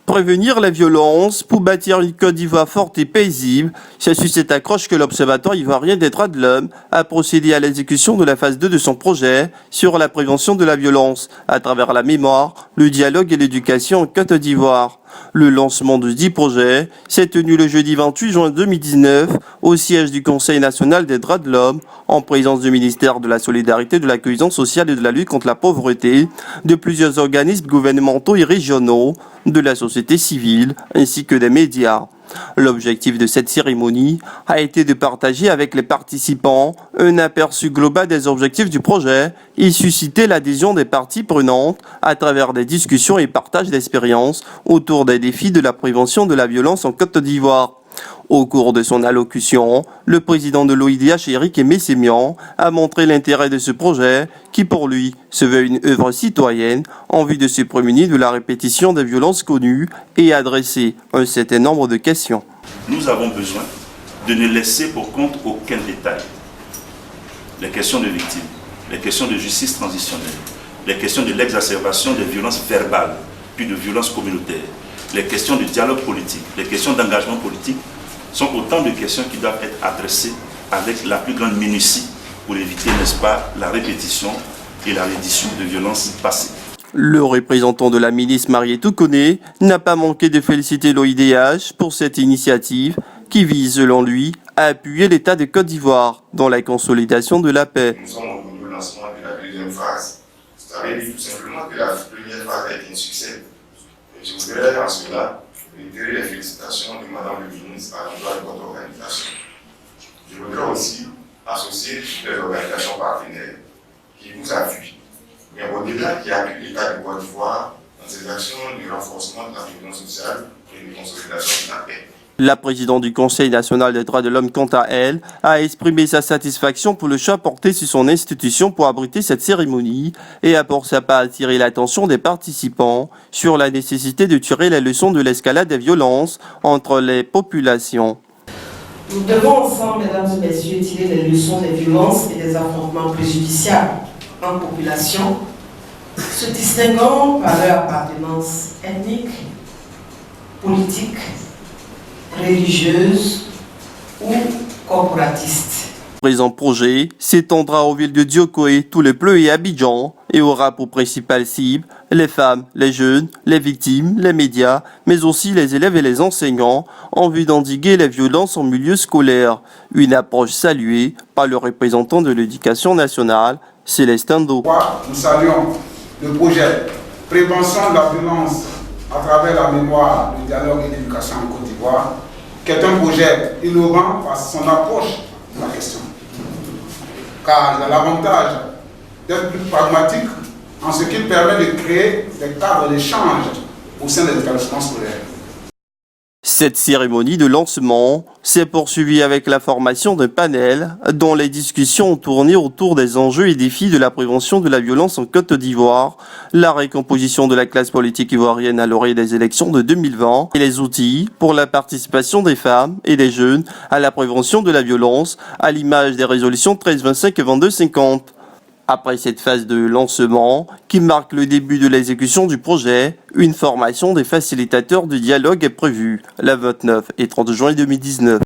Prévenir la violence pour bâtir une Côte d'Ivoire forte et paisible, c'est sur cette accroche que l'Observatoire ivoirien des droits de l'homme a procédé à l'exécution de la phase 2 de son projet sur la prévention de la violence à travers la mémoire, le dialogue et l'éducation en Côte d'Ivoire. Le lancement de 10 projets s'est tenu le jeudi 28 juin 2019 au siège du Conseil national des droits de l'homme en présence du ministère de la Solidarité, de la Cohésion sociale et de la lutte contre la pauvreté, de plusieurs organismes gouvernementaux et régionaux, de la société civile ainsi que des médias. L'objectif de cette cérémonie a été de partager avec les participants un aperçu global des objectifs du projet et susciter l'adhésion des parties prenantes à travers des discussions et partages d'expériences autour des défis de la prévention de la violence en Côte d'Ivoire. Au cours de son allocution, le président de l'OIDH, Éric Aimé Sémian, a montré l'intérêt de ce projet qui, pour lui, se veut une œuvre citoyenne en vue de se prémunir de la répétition des violences connues et adresser un certain nombre de questions. Nous avons besoin de ne laisser pour compte aucun détail. Les questions de victimes, les questions de justice transitionnelle, les questions de l'exacerbation des violences verbales, puis de violences communautaires, les questions de dialogue politique, les questions d'engagement politique sont autant de questions qui doivent être adressées avec la plus grande minutie pour éviter, n'est-ce pas, la répétition et la reddition de violences passées. Le représentant de la ministre Marietou Koné n'a pas manqué de féliciter l'OIDH pour cette initiative qui vise, selon lui, à appuyer l'État de Côte d'Ivoire dans la consolidation de la paix. Nous sommes au niveau du lancement de la deuxième phase. Ça veut dire tout simplement que la première phase a été un succès. Et je voudrais en cela réitérer les félicitations de Madame le ministre à l'endroit de votre organisation. Je voudrais aussi associer toutes les organisations partenaires qui vous appuient, mais au-delà qui appuient l'État de Côte d'Ivoire dans ses actions de renforcement de la violence sociale et de consolidation de la paix. La présidente du Conseil national des droits de l'homme, quant à elle, a exprimé sa satisfaction pour le choix porté sur son institution pour abriter cette cérémonie et a pour sa part attiré l'attention des participants sur la nécessité de tirer les leçons de l'escalade des violences entre les populations. Nous devons ensemble, mesdames et messieurs, tirer les leçons des violences et des affrontements préjudiciables en population, se distinguant par leur appartenance ethnique, politique, religieuse ou corporatiste. Le présent projet s'étendra aux villes de Diokoé, Toulepleu et Abidjan et aura pour principale cible les femmes, les jeunes, les victimes, les médias, mais aussi les élèves et les enseignants en vue d'endiguer les violences en milieu scolaire. Une approche saluée par le représentant de l'Éducation nationale, Célestin Do. Nous saluons le projet Prévention de la violence à travers la mémoire, le dialogue et l'éducation en Côte d'Ivoire, qui est un projet innovant par son approche de la question. Car il a l'avantage d'être plus pragmatique en ce qu'il permet de créer des cadres d'échange au sein des établissements scolaires. Cette cérémonie de lancement s'est poursuivie avec la formation d'un panel dont les discussions ont tourné autour des enjeux et défis de la prévention de la violence en Côte d'Ivoire, la récomposition de la classe politique ivoirienne à l'orée des élections de 2020 et les outils pour la participation des femmes et des jeunes à la prévention de la violence à l'image des résolutions 1325 et 2250. Après cette phase de lancement, qui marque le début de l'exécution du projet, une formation des facilitateurs du dialogue est prévue le 29 et 30 juin 2019.